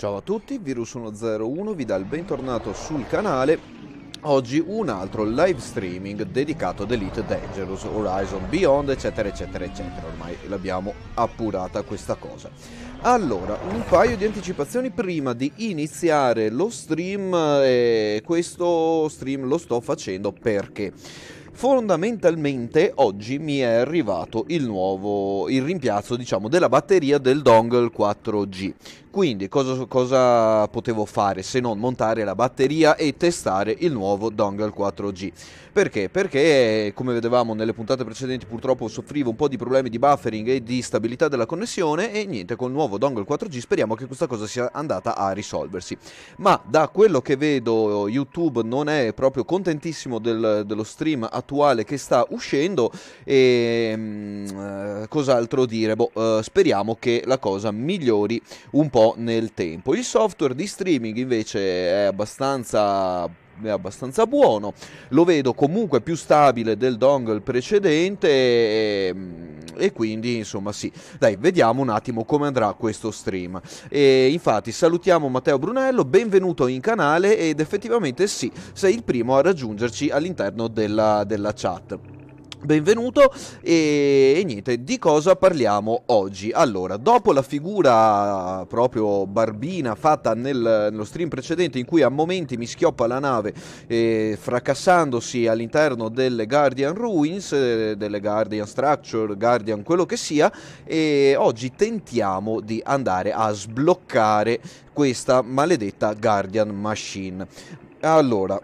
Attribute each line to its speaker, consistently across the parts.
Speaker 1: Ciao a tutti, Virus101 vi dà il bentornato sul canale. Oggi un altro live streaming dedicato ad Elite Dangerous, Horizon Beyond, eccetera eccetera eccetera. Ormai l'abbiamo appurata questa cosa. Allora, un paio di anticipazioni prima di iniziare lo stream. Questo stream lo sto facendo perché fondamentalmente oggi mi è arrivato il rimpiazzo, diciamo, della batteria del dongle 4G. Quindi cosa potevo fare se non montare la batteria e testare il nuovo dongle 4G? Perché? Perché, come vedevamo nelle puntate precedenti, purtroppo soffrivo un po' di problemi di buffering e di stabilità della connessione, e niente, con il nuovo dongle 4G speriamo che questa cosa sia andata a risolversi. Ma da quello che vedo YouTube non è proprio contentissimo dello stream attuale che sta uscendo, e cos'altro dire? Speriamo che la cosa migliori un po' nel tempo. Il software di streaming invece è abbastanza buono, lo vedo comunque più stabile del dongle precedente, e quindi insomma sì, dai, vediamo un attimo come andrà questo stream. E infatti salutiamo Matteo Brunello, benvenuto in canale, ed effettivamente sì, sei il primo a raggiungerci all'interno della chat. Benvenuto. E niente, di cosa parliamo oggi? Allora, dopo la figura proprio barbina fatta nello stream precedente, in cui a momenti mi schioppa la nave fracassandosi all'interno delle Guardian Ruins, delle Guardian Structure, Guardian quello che sia, e oggi tentiamo di andare a sbloccare questa maledetta Guardian Machine. Allora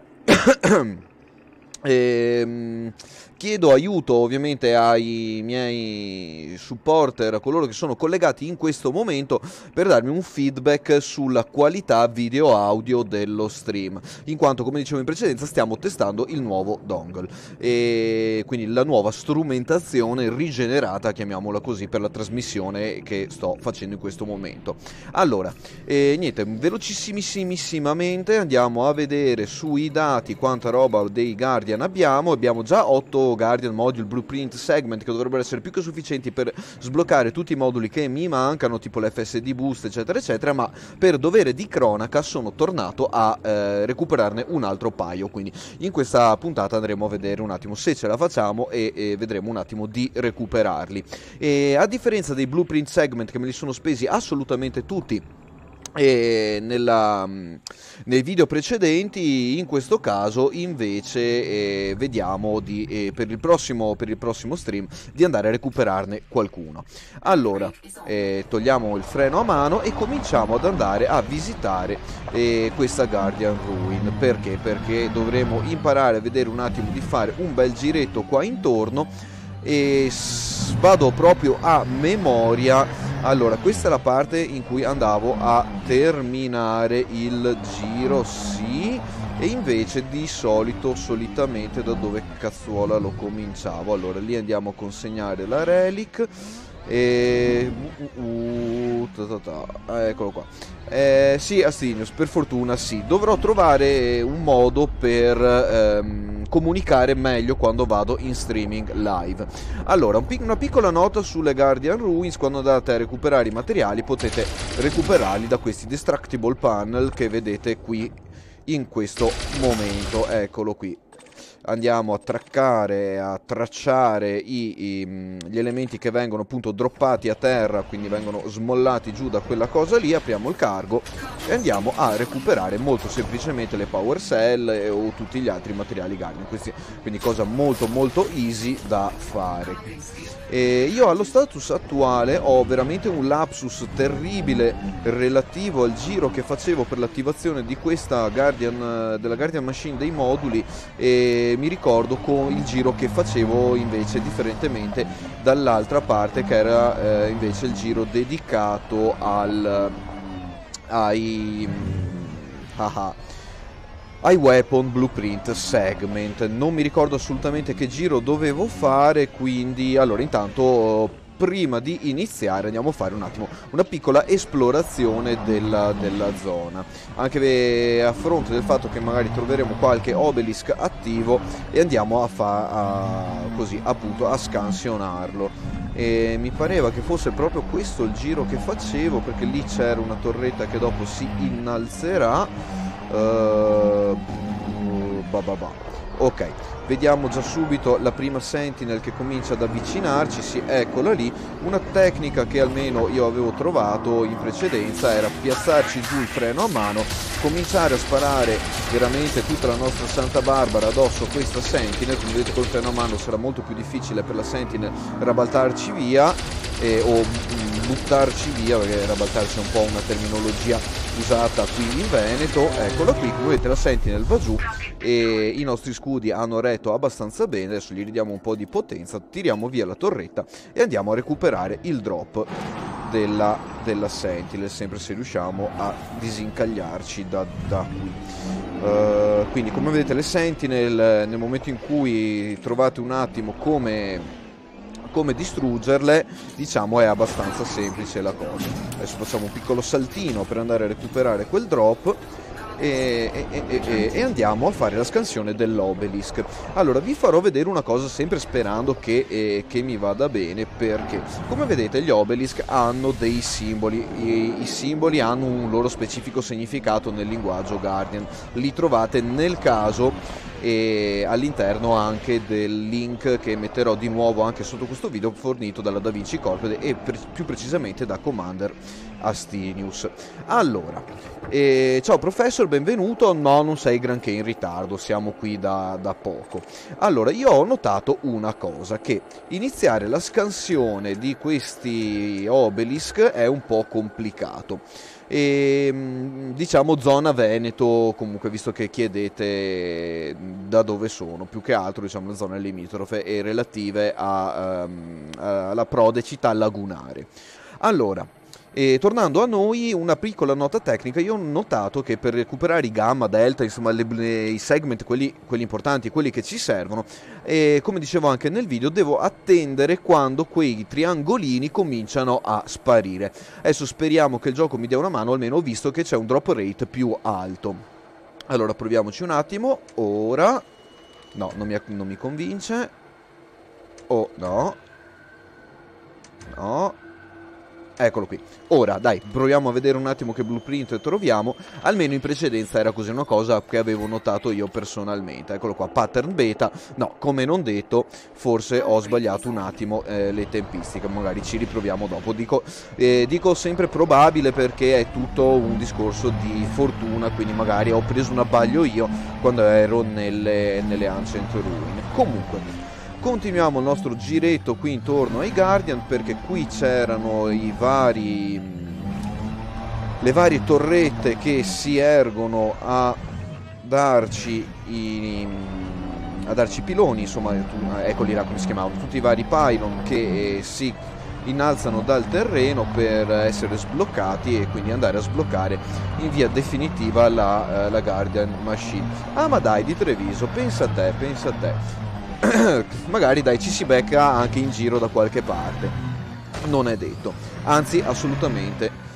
Speaker 1: chiedo aiuto ovviamente ai miei supporter, a coloro che sono collegati in questo momento, per darmi un feedback sulla qualità video audio dello stream, in quanto, come dicevo in precedenza, stiamo testando il nuovo dongle, e quindi la nuova strumentazione rigenerata, chiamiamola così, per la trasmissione che sto facendo in questo momento. Allora, niente, velocissimamente andiamo a vedere sui dati quanta roba dei Guardian abbiamo già 8 Guardian Module Blueprint Segment, che dovrebbero essere più che sufficienti per sbloccare tutti i moduli che mi mancano, tipo l'FSD Boost eccetera eccetera, ma per dovere di cronaca sono tornato a recuperarne un altro paio, quindi in questa puntata andremo a vedere un attimo se ce la facciamo e vedremo un attimo di recuperarli. E a differenza dei Blueprint Segment, che me li sono spesi assolutamente tutti nei video precedenti, in questo caso invece vediamo per il prossimo stream di andare a recuperarne qualcuno. Allora, togliamo il freno a mano e cominciamo ad andare a visitare questa Guardian Ruin. Perché dovremo imparare a vedere un attimo di fare un bel giretto qua intorno, e vado proprio a memoria. Allora, questa è la parte in cui andavo a terminare il giro, sì, e invece solitamente da dove cazzuola lo cominciavo. Allora, lì andiamo a consegnare la relic, e eccolo qua. Sì, Astinius, per fortuna sì. Dovrò trovare un modo per comunicare meglio quando vado in streaming live. Allora, una piccola nota sulle Guardian Ruins: quando andate a recuperare i materiali potete recuperarli da questi Destructible Panel che vedete qui in questo momento. Eccolo qui. Andiamo a traccare, a tracciare gli elementi che vengono appunto droppati a terra, quindi vengono smollati giù da quella cosa lì. Apriamo il cargo e andiamo a recuperare molto semplicemente le power cell o tutti gli altri materiali Guardian. Quindi cosa molto molto easy da fare. E io allo status attuale ho veramente un lapsus terribile relativo al giro che facevo per l'attivazione di questa della Guardian Machine dei moduli, e mi ricordo con il giro che facevo invece differentemente dall'altra parte, che era invece il giro dedicato ai Weapon Blueprint Segment. Non mi ricordo assolutamente che giro dovevo fare, quindi allora intanto, prima di iniziare, andiamo a fare un attimo una piccola esplorazione della zona, anche a fronte del fatto che magari troveremo qualche obelisk attivo, e andiamo così appunto a scansionarlo. e mi pareva che fosse proprio questo il giro che facevo, perché lì c'era una torretta che dopo si innalzerà. Ok, vediamo già subito la prima Sentinel che comincia ad avvicinarci. Sì, eccola lì. Una tecnica che almeno io avevo trovato in precedenza era piazzarci giù il freno a mano, cominciare a sparare veramente tutta la nostra Santa Barbara addosso a questa Sentinel. Come vedete, col freno a mano sarà molto più difficile per la Sentinel rabaltarci via o buttarci via, perché rabaltarci è un po' una terminologia usata qui in Veneto. Eccola qui, come vedete la Sentinel va giù e i nostri scudi hanno retto abbastanza bene. Adesso gli ridiamo un po' di potenza, tiriamo via la torretta e andiamo a recuperare il drop della Sentinel, sempre se riusciamo a disincagliarci da qui. Quindi come vedete le Sentinel, nel momento in cui trovate un attimo come distruggerle, diciamo, è abbastanza semplice la cosa. Adesso facciamo un piccolo saltino per andare a recuperare quel drop e andiamo a fare la scansione dell'Obelisk. Allora vi farò vedere una cosa, sempre sperando che mi vada bene, perché come vedete gli Obelisk hanno dei simboli. I simboli hanno un loro specifico significato nel linguaggio Guardian, li trovate nel caso e all'interno anche del link che metterò di nuovo anche sotto questo video, fornito dalla Da Vinci Corp e più precisamente da Commander Astinius. Allora, ciao professor, benvenuto. No, non sei granché in ritardo, siamo qui da poco. Allora, io ho notato una cosa, che iniziare la scansione di questi Obelisk è un po' complicato. E diciamo zona Veneto, comunque, visto che chiedete da dove sono, più che altro diciamo le zone limitrofe e relative alla prode città lagunare. Allora, tornando a noi, una piccola nota tecnica: io ho notato che per recuperare i gamma, delta, insomma i segment, quelli importanti, quelli che ci servono, come dicevo anche nel video, devo attendere quando quei triangolini cominciano a sparire. Adesso speriamo che il gioco mi dia una mano, almeno ho visto che c'è un drop rate più alto. Allora proviamoci un attimo. Ora no, non mi convince. Oh no, eccolo qui. Ora dai, proviamo a vedere un attimo che blueprint troviamo. Almeno in precedenza era così, una cosa che avevo notato io personalmente. Eccolo qua, pattern beta. No, come non detto, forse ho sbagliato un attimo le tempistiche. Magari ci riproviamo dopo. Dico sempre probabile perché è tutto un discorso di fortuna, quindi magari ho preso un abbaglio io quando ero nelle Ancient Ruin. Comunque continuiamo il nostro giretto qui intorno ai Guardian, perché qui c'erano le varie torrette che si ergono a darci piloni, insomma, eccoli là come si chiamavano, tutti i vari pylon che si innalzano dal terreno per essere sbloccati e quindi andare a sbloccare in via definitiva la Guardian Machine. Ah, ma dai, di Treviso, pensa a te. Magari dai, ci si becca anche in giro da qualche parte, non è detto, anzi assolutamente.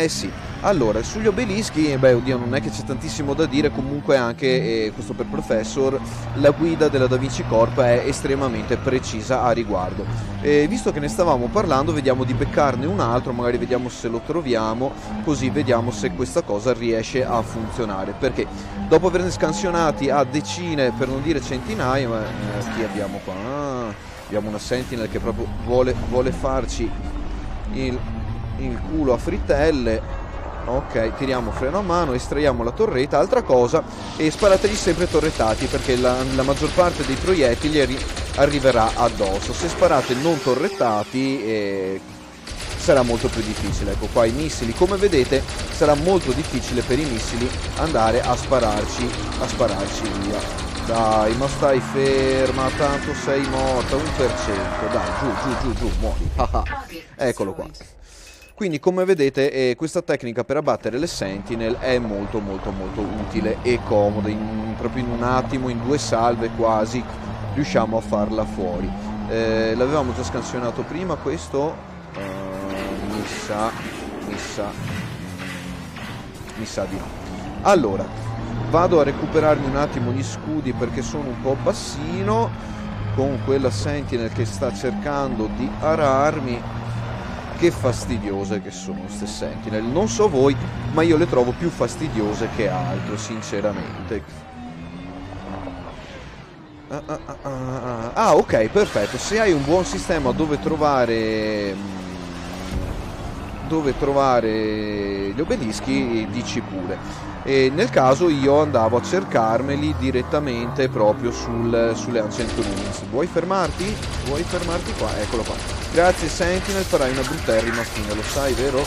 Speaker 1: Sì, allora sugli obelischi, beh oddio, non è che c'è tantissimo da dire. Comunque anche questo per professor, la guida della Da Vinci Corp è estremamente precisa a riguardo. Visto che ne stavamo parlando, vediamo di beccarne un altro, magari vediamo se lo troviamo, così vediamo se questa cosa riesce a funzionare, perché dopo averne scansionati a decine, per non dire centinaia, ma chi abbiamo qua? Abbiamo una Sentinel che proprio vuole farci il culo a frittelle. Ok, tiriamo freno a mano, estraiamo la torretta. Altra cosa, e sparategli sempre torrettati, perché la maggior parte dei proiettili arriverà addosso. Se sparate non torrettati sarà molto più difficile. Ecco qua i missili, come vedete sarà molto difficile per i missili andare a spararci via. Dai, ma stai ferma, tanto sei morta, 1%. Dai, giù, muori. Eccolo qua. Quindi come vedete questa tecnica per abbattere le Sentinel è molto utile e comoda. Proprio in un attimo, in 2 salve quasi, riusciamo a farla fuori. L'avevamo già scansionato prima questo? Mi sa di no. Allora, Vado a recuperarmi un attimo gli scudi perché sono un po' bassino, con quella Sentinel che sta cercando di ararmi. Che fastidiose che sono queste Sentinel, non so voi, ma io le trovo più fastidiose che altro, sinceramente. Ok, perfetto. Se hai un buon sistema dove trovare gli obelischi, dici pure. E nel caso io andavo a cercarmeli direttamente proprio sulle Ancient Ruins. Vuoi fermarti? Vuoi fermarti qua? Eccolo qua. Grazie Sentinel, farai una brutterrima fine, lo sai, vero?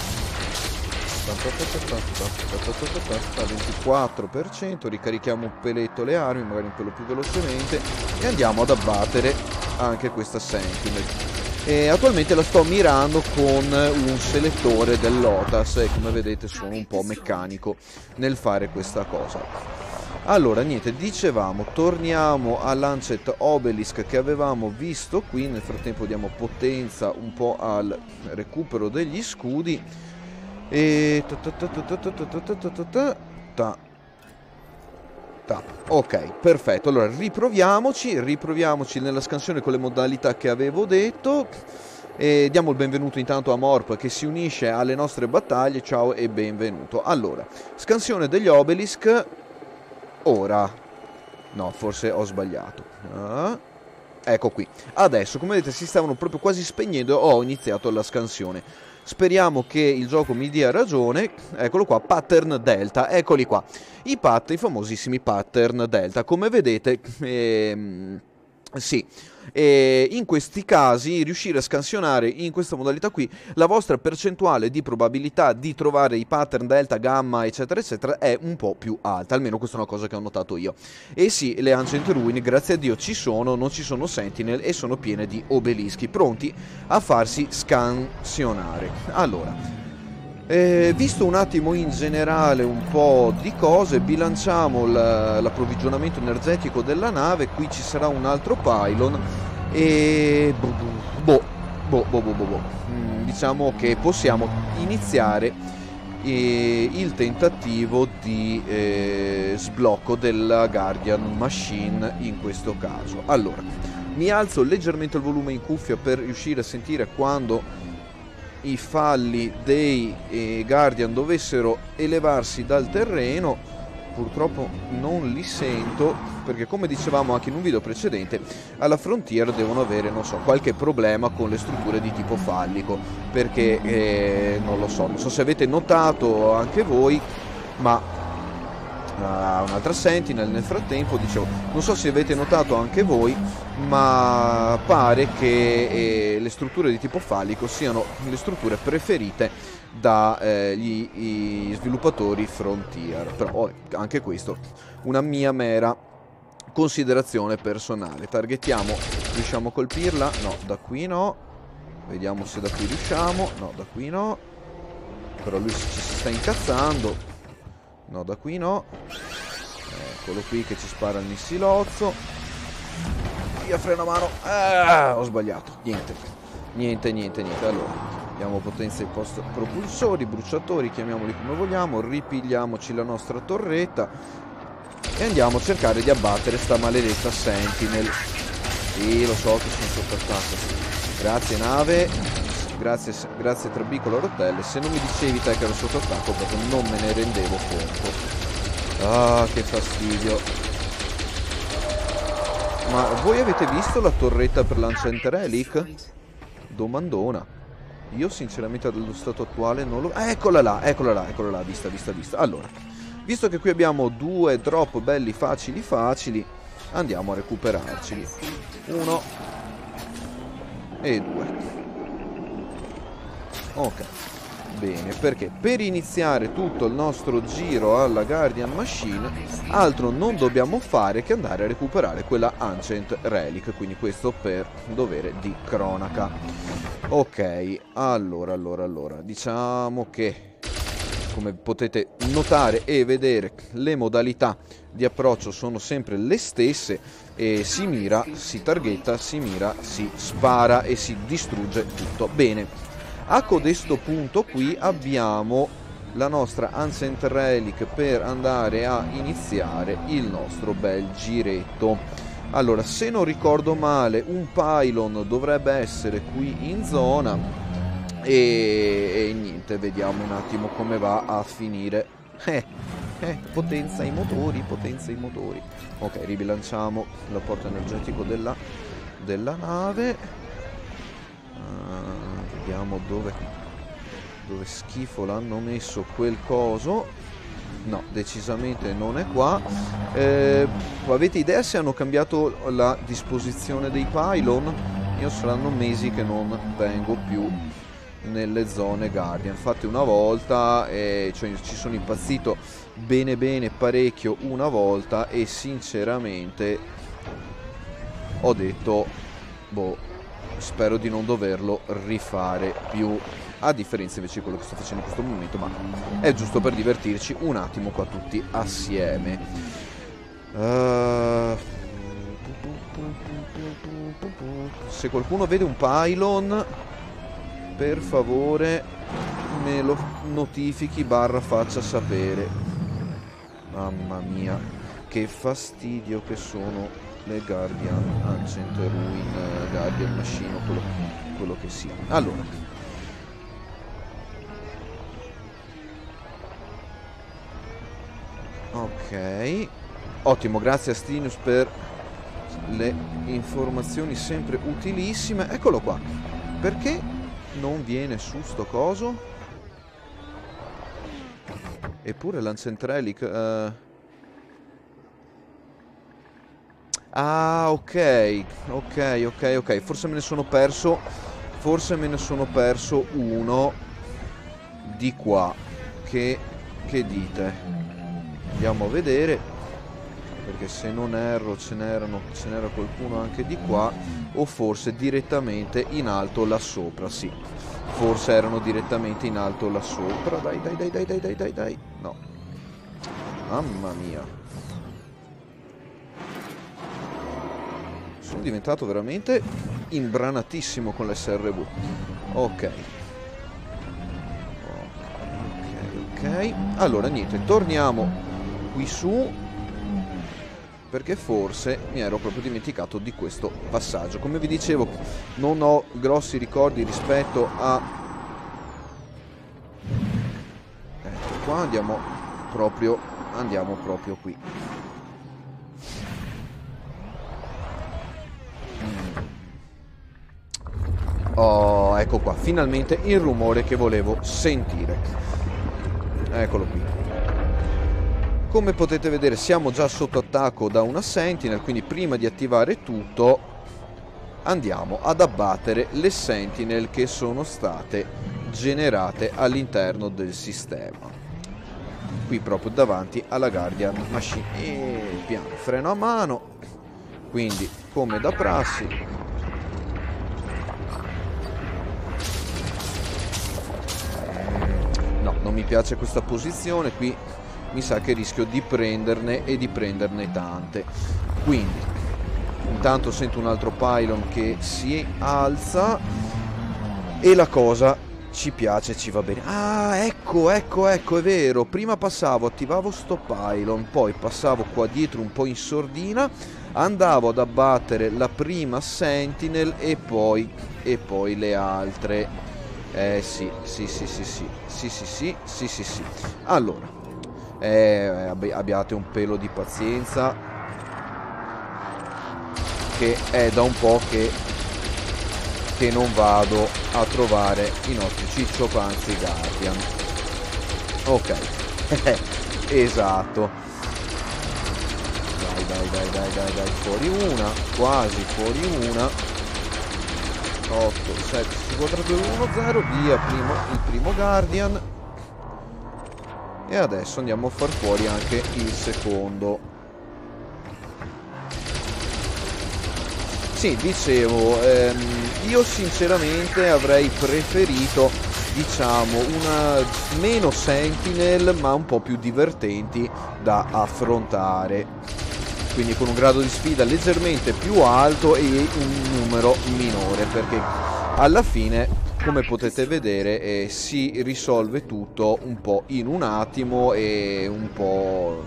Speaker 1: 24%, ricarichiamo un peletto le armi, magari un pelo più velocemente, e andiamo ad abbattere anche questa Sentinel. E attualmente la sto mirando con un selettore del Lotus e come vedete sono un po' meccanico nel fare questa cosa. Allora niente, dicevamo, torniamo all'Ancient Obelisk che avevamo visto qui. Nel frattempo diamo potenza un po' al recupero degli scudi e ok, perfetto. Allora riproviamoci nella scansione con le modalità che avevo detto. E diamo il benvenuto intanto a Morp che si unisce alle nostre battaglie. Ciao e benvenuto. Allora, scansione degli obelisk. Ora no, forse ho sbagliato. Ecco qui. Adesso, come vedete, si stavano proprio quasi spegnendo. Ho iniziato la scansione. Speriamo che il gioco mi dia ragione. Eccolo qua, pattern delta, eccoli qua. I famosissimi pattern delta. Come vedete, sì, in questi casi riuscire a scansionare in questa modalità qui, la vostra percentuale di probabilità di trovare i pattern delta, gamma, eccetera eccetera è un po' più alta. Almeno questa è una cosa che ho notato io. E sì, le Ancient Ruin, grazie a Dio, ci sono, non ci sono Sentinel e sono piene di obelischi pronti a farsi scansionare. Allora, visto un attimo in generale un po' di cose, bilanciamo l'approvvigionamento energetico della nave. Qui ci sarà un altro pylon e diciamo che possiamo iniziare il tentativo di sblocco della Guardian Machine in questo caso. Allora, mi alzo leggermente il volume in cuffia per riuscire a sentire quando i falli dei Guardian dovessero elevarsi dal terreno. Purtroppo non li sento perché, come dicevamo anche in un video precedente, alla Frontier devono avere, non so, qualche problema con le strutture di tipo fallico, perché non so se avete notato anche voi, ma un'altra Sentinel nel frattempo, dicevo, non so se avete notato anche voi, ma pare che le strutture di tipo fallico siano le strutture preferite dagli sviluppatori Frontier. Però anche questo, una mia mera considerazione personale. Targetiamo, riusciamo a colpirla? No, da qui no. Vediamo se da qui riusciamo. No, da qui no. Però lui ci si sta incazzando. No, da qui no. Eccolo qui che ci spara il missilozzo. Via, freno a mano. Ho sbagliato. Niente. Allora, abbiamo potenza ai post propulsori, bruciatori, chiamiamoli come vogliamo. Ripigliamoci la nostra torretta e andiamo a cercare di abbattere sta maledetta Sentinel. Sì, lo so che sono sotto attacco. Grazie nave. Grazie trabicolo a rotelle. Se non mi dicevi te che ero sotto attacco, proprio non me ne rendevo conto. Ah, che fastidio. Ma voi avete visto la torretta per l'Ancient Relic? Domandona. Io sinceramente allo stato attuale non lo... eccola là, vista. Allora, visto che qui abbiamo due drop belli facili, andiamo a recuperarceli. 1 e 2. Ok, bene, perché per iniziare tutto il nostro giro alla Guardian Machine altro non dobbiamo fare che andare a recuperare quella Ancient Relic, quindi questo per dovere di cronaca. Ok, allora, diciamo che, come potete notare e vedere, le modalità di approccio sono sempre le stesse e si mira, si targhetta, si mira, si spara e si distrugge tutto. Bene. A codesto punto qui abbiamo la nostra Ancient Relic per andare a iniziare il nostro bel giretto. Allora, se non ricordo male, un pylon dovrebbe essere qui in zona e niente, vediamo un attimo come va a finire. Potenza i motori, potenza i motori. Ok, ribilanciamo l'apporto energetico della nave. Vediamo dove schifo l'hanno messo quel coso. No, decisamente non è qua. Avete idea se hanno cambiato la disposizione dei pylon? Io saranno mesi che non vengo più nelle zone Guardian. Infatti una volta cioè, ci sono impazzito bene parecchio una volta e sinceramente ho detto boh, spero di non doverlo rifare più, a differenza invece di quello che sto facendo in questo momento, ma è giusto per divertirci un attimo qua tutti assieme. Se qualcuno vede un pylon, per favore me lo notifichi / faccia sapere. Mamma mia, che fastidio che sono le Guardian Ancient Ruin, Guardian Machine, quello che sia. Allora, ok, ottimo, grazie a Stinius per le informazioni sempre utilissime. Eccolo qua. Perché non viene su sto coso? Eppure l'Ancient Relic ah, ok, forse me ne sono perso uno di qua. Che dite? Andiamo a vedere, perché se non erro ce n'era qualcuno anche di qua, o forse direttamente in alto là sopra. Sì, forse erano direttamente in alto là sopra. Dai, no, mamma mia, sono diventato veramente imbranatissimo con l'SRV. Ok, allora niente, torniamo qui su, perché forse mi ero proprio dimenticato di questo passaggio. Come vi dicevo, non ho grossi ricordi rispetto a... Ecco qua, andiamo proprio qui. Oh, ecco qua, finalmente il rumore che volevo sentire. Eccolo qui. Come potete vedere siamo già sotto attacco da una Sentinel, quindi prima di attivare tutto andiamo ad abbattere le Sentinel che sono state generate all'interno del sistema. Qui proprio davanti alla Guardian Machine. E piano, freno a mano. Quindi, come da prassi, no, non mi piace questa posizione qui. Mi sa che rischio di prenderne e di prenderne tante. Quindi intanto sento un altro pylon che si alza e la cosa ci piace, ci va bene. Ah, ecco, è vero. Prima passavo, attivavo sto pylon, poi passavo qua dietro un po' in sordina, andavo ad abbattere la prima Sentinel e poi le altre. Sì. Allora, abbiate un pelo di pazienza, che è da un po' che non vado a trovare i nostri cicciopanzi Guardian. Ok. Esatto. Dai, fuori una, quasi fuori una. 8, 7, 5, 4, 2, 1, 0, via il primo Guardian. E adesso andiamo a far fuori anche il secondo. Sì, dicevo, io sinceramente avrei preferito, diciamo, una meno Sentinel ma un po' più divertenti da affrontare, quindi con un grado di sfida leggermente più alto e un numero minore, perché alla fine come potete vedere si risolve tutto un po' in un attimo e un po'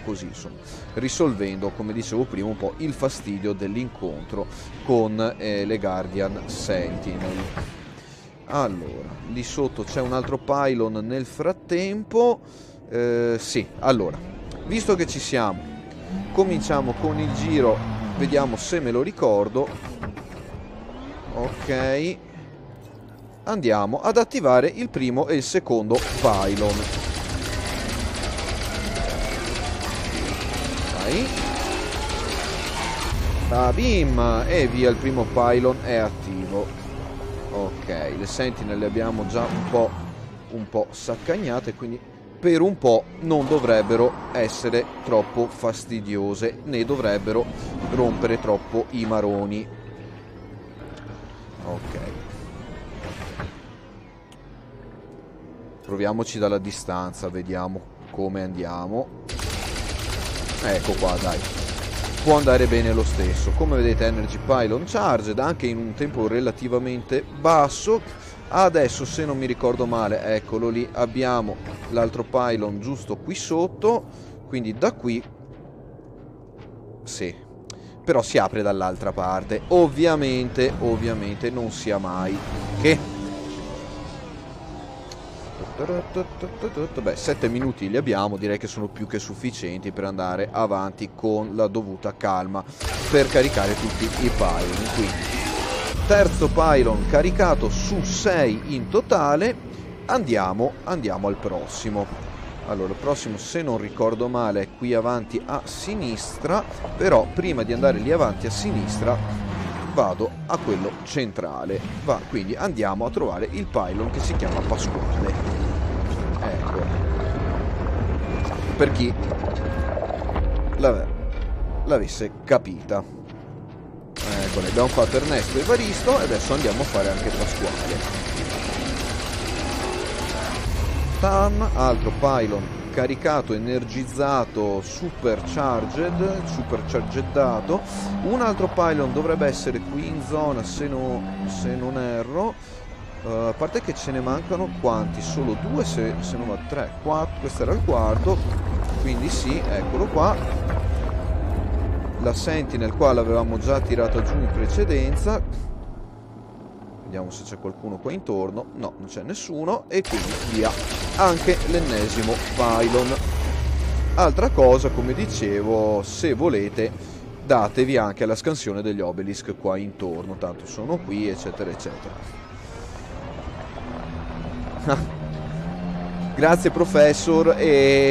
Speaker 1: così, insomma, risolvendo, come dicevo prima, un po' il fastidio dell'incontro con le Guardian Sentinel. Allora, lì sotto c'è un altro pylon nel frattempo. Sì, allora, visto che ci siamo, cominciamo con il giro, vediamo se me lo ricordo. Ok, andiamo ad attivare il primo e il secondo pylon. Vai. Bim! E via, il primo pylon è attivo. Ok, le sentinel le abbiamo già un po' saccagnate, quindi per un po' non dovrebbero essere troppo fastidiose, né dovrebbero rompere troppo i maroni. Ok. Proviamoci dalla distanza, vediamo come andiamo. Ecco qua, dai. Può andare bene lo stesso. Come vedete, Energy Pylon Charged, anche in un tempo relativamente basso. Adesso, se non mi ricordo male, eccolo lì, abbiamo l'altro pylon giusto qui sotto. Quindi da qui... Sì. Però si apre dall'altra parte. Ovviamente non sia mai che... Beh, 7 minuti li abbiamo, direi che sono più che sufficienti per andare avanti con la dovuta calma per caricare tutti i pylon. Quindi terzo pylon caricato su 6 in totale. Andiamo al prossimo. Allora, il prossimo, se non ricordo male, è qui avanti a sinistra, però prima di andare lì avanti a sinistra vado a quello centrale. Quindi andiamo a trovare il pylon che si chiama Pasquale. Ecco, per chi l'avesse capita. Ecco, ne abbiamo fatto Ernesto e Evaristo e adesso andiamo a fare anche Pasquale. Tam, altro pylon caricato, energizzato, superchargedato. Un altro pylon dovrebbe essere qui in zona, se non erro. A parte che ce ne mancano quanti? Solo 2, se non va 3, 4. Questo era il quarto, quindi sì, eccolo qua. La Sentinel qua l'avevamo già tirata giù in precedenza. Vediamo se c'è qualcuno qua intorno. No, non c'è nessuno. E quindi via anche l'ennesimo pylon. Altra cosa, come dicevo, se volete datevi anche alla scansione degli obelisk qua intorno, tanto sono qui, eccetera eccetera. Grazie professor.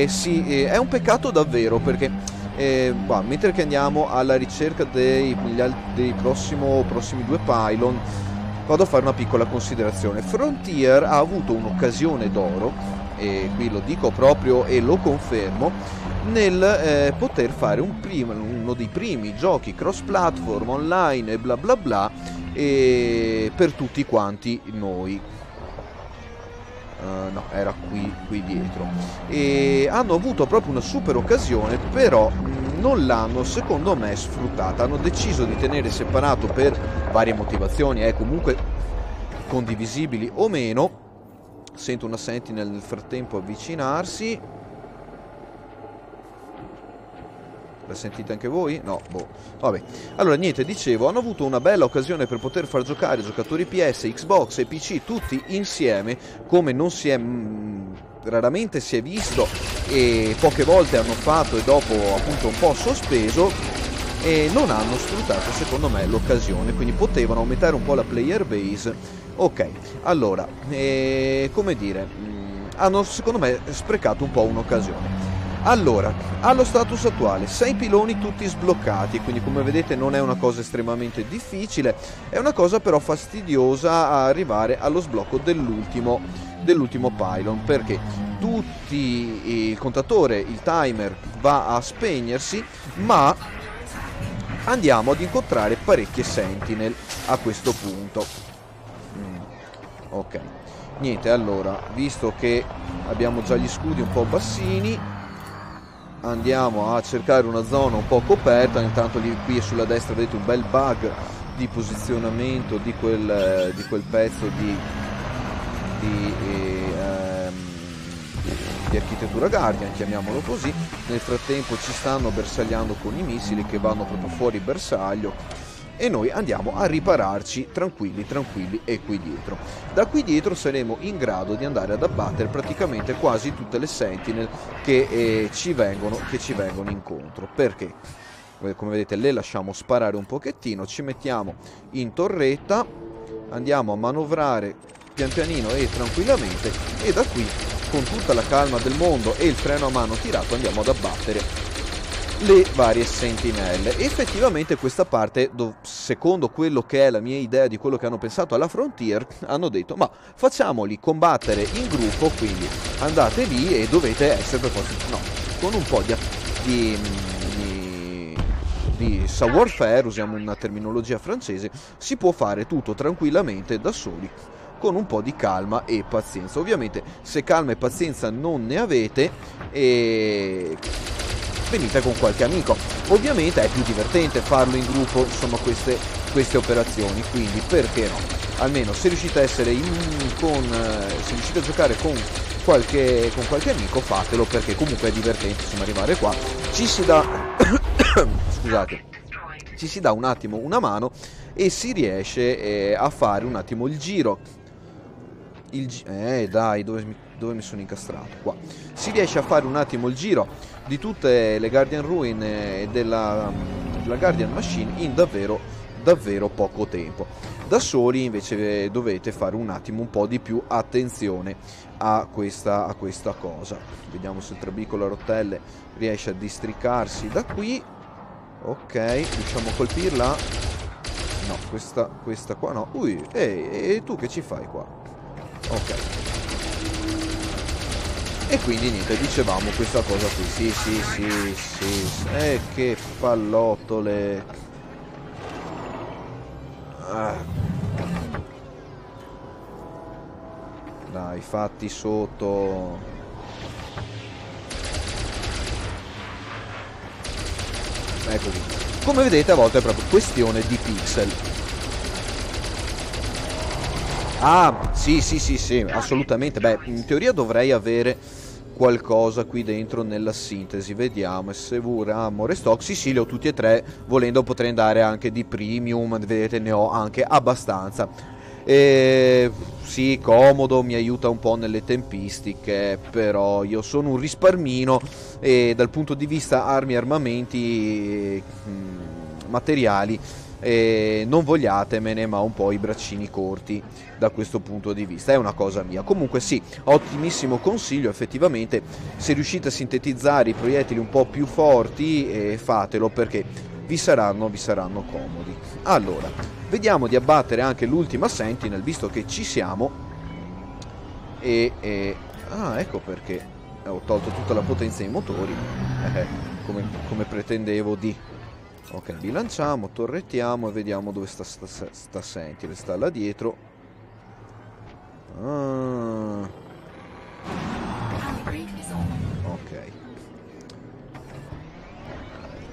Speaker 1: Sì, è un peccato davvero, perché mentre che andiamo alla ricerca dei prossimi 2 pylon, vado a fare una piccola considerazione. Frontier ha avuto un'occasione d'oro, e qui lo dico proprio e lo confermo, nel poter fare uno dei primi giochi cross platform online e bla bla bla per tutti quanti noi. No, era qui dietro. E hanno avuto proprio una super occasione, però non l'hanno, secondo me, sfruttata. Hanno deciso di tenere separato per varie motivazioni, comunque condivisibili o meno. Sento una Sentinel nel frattempo avvicinarsi. La sentite anche voi? No, boh. Vabbè. Allora, niente, dicevo, hanno avuto una bella occasione per poter far giocare giocatori PS, Xbox e PC tutti insieme, come non si è... raramente si è visto, e poche volte hanno fatto e dopo appunto un po' sospeso, e non hanno sfruttato secondo me l'occasione, quindi potevano aumentare un po' la player base. Ok, allora, come dire, hanno secondo me sprecato un po' un'occasione. Allora, allo status attuale 6 piloni tutti sbloccati, quindi come vedete non è una cosa estremamente difficile, è una cosa però fastidiosa arrivare allo sblocco dell'ultimo pylon, perché il contatore, il timer va a spegnersi, ma andiamo ad incontrare parecchie sentinel a questo punto. Ok, niente, allora, visto che abbiamo già gli scudi un po' bassini, andiamo a cercare una zona un po' coperta. Intanto lì qui sulla destra vedete un bel bug di posizionamento di quel pezzo di architettura Guardian, chiamiamolo così. Nel frattempo ci stanno bersagliando con i missili che vanno proprio fuori bersaglio e noi andiamo a ripararci tranquilli e qui dietro. Da qui dietro saremo in grado di andare ad abbattere praticamente quasi tutte le sentinel che ci vengono incontro. Perché? Come vedete le lasciamo sparare un pochettino, ci mettiamo in torretta, andiamo a manovrare pian pianino e tranquillamente, e da qui con tutta la calma del mondo e il freno a mano tirato andiamo ad abbattere le varie sentinelle. Effettivamente questa parte, secondo quello che è la mia idea di quello che hanno pensato alla Frontier, hanno detto ma facciamoli combattere in gruppo, quindi andate lì e dovete essere per forza, no, con un po' di savoir-faire, usiamo una terminologia francese, si può fare tutto tranquillamente da soli, con un po' di calma e pazienza. Ovviamente se calma e pazienza non ne avete, venite con qualche amico. Ovviamente è più divertente farlo in gruppo, insomma, queste operazioni, quindi perché no? Almeno se riuscite a essere se riuscite a giocare con qualche amico, fatelo, perché comunque è divertente, insomma, arrivare qua ci si dà scusate, ci si dà un attimo una mano e si riesce a fare un attimo il giro. Dai, dove mi sono incastrato? Qua. Si riesce a fare un attimo il giro di tutte le Guardian Ruin e della Guardian Machine in davvero poco tempo. Da soli invece dovete fare un attimo un po' di più attenzione a questa cosa. Vediamo se il trabicolo a rotelle riesce a districarsi da qui. Ok, riusciamo a colpirla? No, questa qua no. Ui, e tu che ci fai qua? Ok. E quindi niente, dicevamo questa cosa qui. Sì. Che pallottole. Dai, fatti sotto. Ecco qui. Come vedete a volte è proprio questione di pixel. Ah, sì, assolutamente. Beh, in teoria dovrei avere qualcosa qui dentro nella sintesi. Vediamo, SV, Rammo, Restock. Sì, li ho tutti e tre. Volendo potrei andare anche di premium. Vedete, ne ho anche abbastanza. Sì, comodo, mi aiuta un po' nelle tempistiche. Però io sono un risparmino e dal punto di vista armi, armamenti, materiali, non vogliatemene, ma un po' i braccini corti da questo punto di vista, è una cosa mia. Comunque sì, ottimissimo consiglio, effettivamente se riuscite a sintetizzare i proiettili un po' più forti, fatelo, perché vi saranno comodi. Allora, vediamo di abbattere anche l'ultima Sentinel, visto che ci siamo. Ah, ecco perché ho tolto tutta la potenza ai motori, come pretendevo di. Ok, bilanciamo, torrettiamo e vediamo dove sta Sentinel. Sta là dietro. Ok.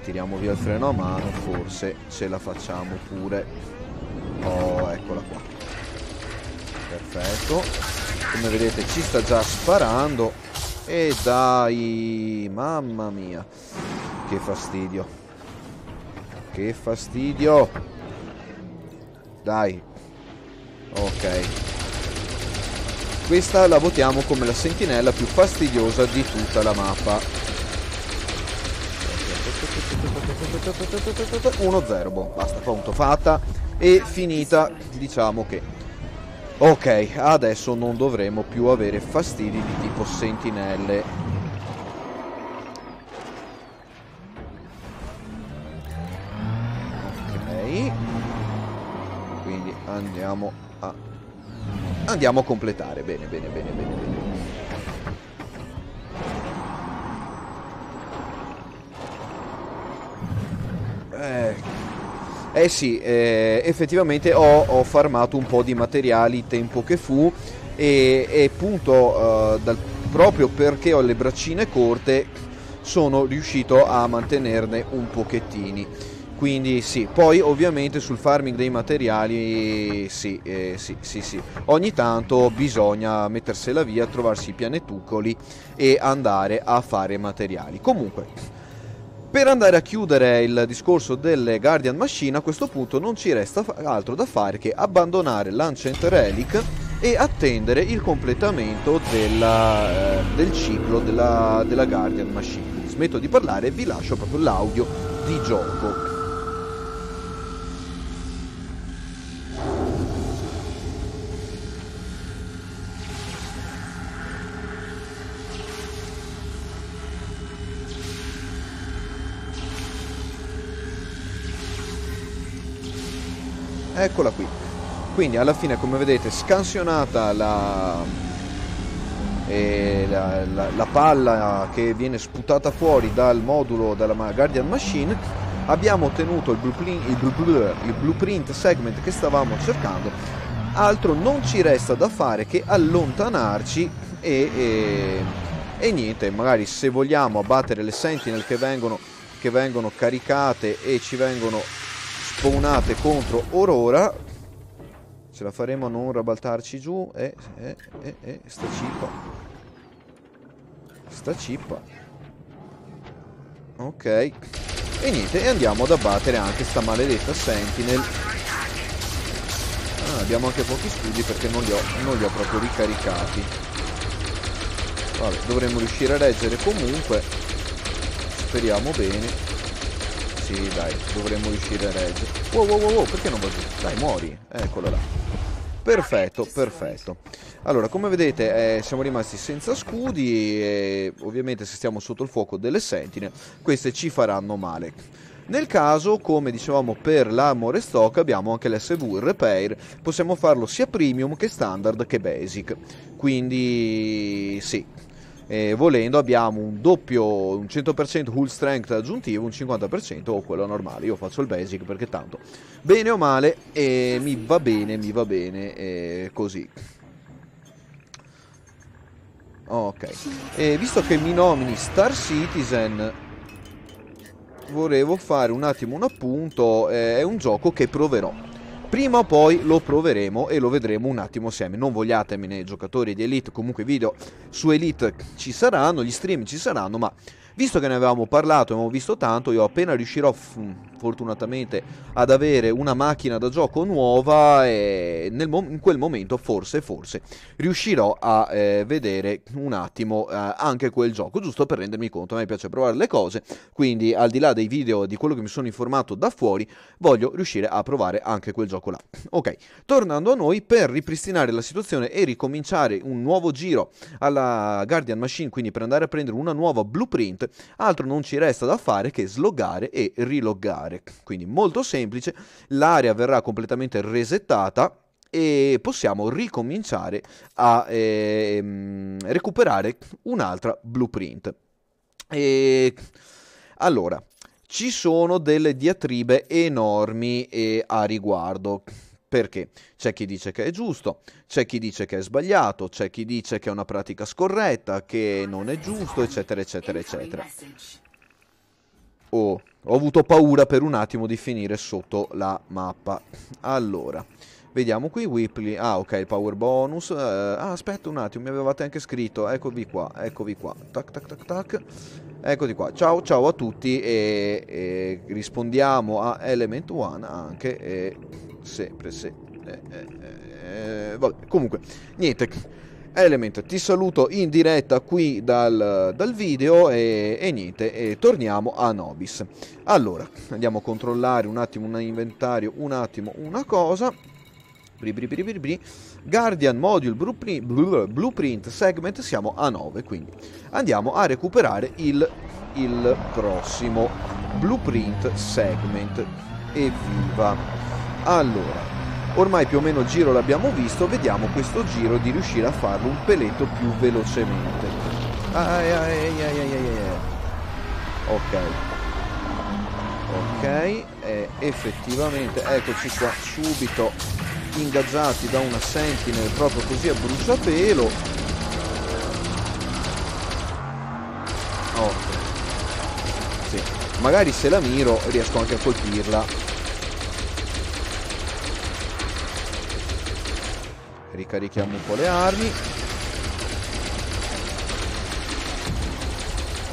Speaker 1: Tiriamo via il freno a mano, forse ce la facciamo pure. Oh, eccola qua. Perfetto. Come vedete ci sta già sparando. E dai, mamma mia, che fastidio. Che fastidio. Dai. Ok. Questa la votiamo come la sentinella più fastidiosa di tutta la mappa. 1-0, boh, basta, punto, fatta e finita, diciamo che. Ok, adesso non dovremo più avere fastidi di tipo sentinelle. Ok. Quindi andiamo a completare. Bene. Sì, effettivamente ho farmato un po' di materiali tempo che fu e appunto proprio perché ho le braccine corte sono riuscito a mantenerne un pochettini. Quindi sì, poi ovviamente sul farming dei materiali sì, ogni tanto bisogna mettersela via, trovarsi i pianetucoli e andare a fare materiali. Comunque, per andare a chiudere il discorso delle Guardian Machine, a questo punto non ci resta altro da fare che abbandonare l'Ancient Relic e attendere il completamento del ciclo della Guardian Machine. Quindi smetto di parlare e vi lascio proprio l'audio di gioco. Eccola qui. Quindi alla fine, come vedete, scansionata la palla che viene sputata fuori dal modulo della Guardian Machine, abbiamo ottenuto il blueprint segment che stavamo cercando. Altro non ci resta da fare che allontanarci e niente, magari se vogliamo abbattere le sentinel che vengono caricate e ci vengono spawnate contro Aurora. Ce la faremo a non rabaltarci giù. Sta cippa. Ok. E niente, e andiamo ad abbattere anche sta maledetta sentinel. Abbiamo anche pochi scudi perché non li ho proprio ricaricati. Vabbè, dovremmo riuscire a reggere comunque. Speriamo bene. Sì, dai, dovremmo riuscire a reggere. Wow, perché non va giù? Dai, muori. Eccolo là. Perfetto. Allora, come vedete, siamo rimasti senza scudi e ovviamente se stiamo sotto il fuoco delle sentinel, queste ci faranno male. Nel caso, come dicevamo per l'armor e stock, abbiamo anche l'SV Repair, possiamo farlo sia premium che standard che basic. Quindi, sì. Volendo abbiamo un 100% hull strength aggiuntivo, un 50% o quello normale. Io faccio il basic perché tanto bene o male mi va bene così. Ok, visto che mi nomini Star Citizen, volevo fare un attimo un appunto. È un gioco che proverò. Prima o poi lo proveremo e lo vedremo un attimo assieme. Non vogliatemene, giocatori di Elite, comunque i video su Elite ci saranno, gli stream ci saranno, ma visto che ne avevamo parlato e abbiamo visto tanto, io appena riuscirò fortunatamente ad avere una macchina da gioco nuova e in quel momento forse riuscirò a vedere un attimo anche quel gioco, giusto per rendermi conto. A me piace provare le cose, quindi al di là dei video, di quello che mi sono informato da fuori, voglio riuscire a provare anche quel gioco là. Ok, tornando a noi, per ripristinare la situazione e ricominciare un nuovo giro alla Guardian Machine, quindi per andare a prendere una nuova blueprint, altro non ci resta da fare che sloggare e riloggare. Quindi molto semplice, l'area verrà completamente resettata e possiamo ricominciare a recuperare un'altra blueprint. Allora, ci sono delle diatribe enormi a riguardo. Perché c'è chi dice che è giusto, c'è chi dice che è sbagliato, c'è chi dice che è una pratica scorretta, che non è giusto, eccetera. Ho avuto paura per un attimo di finire sotto la mappa. Allora, vediamo qui Whipley. Ok, il power bonus. Aspetta un attimo, mi avevate anche scritto. Eccovi qua. Tac. Eccoti qua. Ciao a tutti e rispondiamo a Element One anche. Sempre se. Vabbè, comunque, niente. Element, ti saluto in diretta qui dal video e niente, e torniamo a Nobis. Allora, andiamo a controllare un attimo un inventario, una cosa. Guardian Module Blueprint Segment, siamo a 9, quindi andiamo a recuperare il prossimo Blueprint Segment. Evviva! Allora, ormai più o meno il giro l'abbiamo visto, vediamo questo giro di riuscire a farlo un peletto più velocemente. Ok, effettivamente, eccoci qua, subito ingaggiati da una sentinel proprio così a bruciapelo. Ok, sì, magari se la miro riesco anche a colpirla. Ricarichiamo un po' le armi.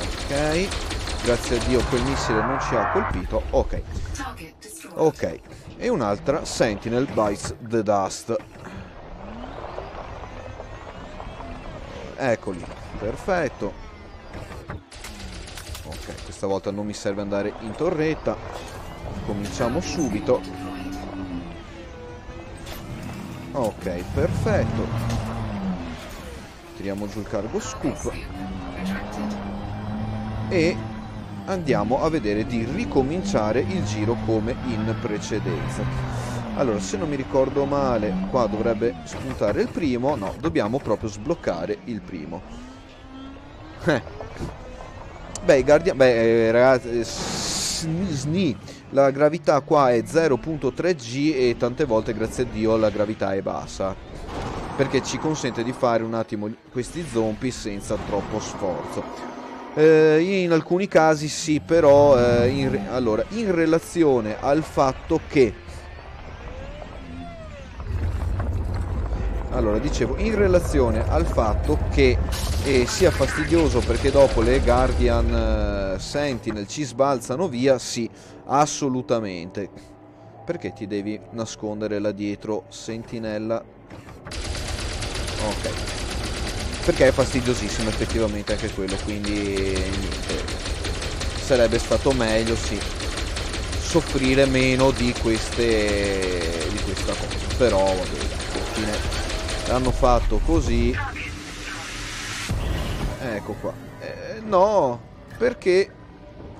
Speaker 1: Ok, grazie a Dio quel missile non ci ha colpito. Ok, ok, e un'altra Sentinel bites the dust. Eccoli, perfetto. Ok, questa volta non mi serve andare in torretta. Cominciamo subito. Ok, perfetto. Tiriamo giù il cargo scoop e andiamo a vedere di ricominciare il giro come in precedenza. Allora, se non mi ricordo male, qua dovrebbe spuntare il primo. No, dobbiamo proprio sbloccare il primo. Beh, Guardian... Beh, ragazzi... La gravità qua è 0.3G e tante volte, grazie a Dio, la gravità è bassa. Perché ci consente di fare un attimo questi zombie senza troppo sforzo. In alcuni casi sì, però allora, in relazione al fatto che... Allora, dicevo, in relazione al fatto che sia fastidioso perché dopo le Guardian Sentinel ci sbalzano via, sì, assolutamente. Perché ti devi nascondere là dietro, sentinella? Ok. Perché è fastidiosissimo effettivamente anche quello, quindi niente. Sarebbe stato meglio, sì, soffrire meno di questa cosa. Però, vabbè, alla fine... l'hanno fatto così. Ecco qua. No, perché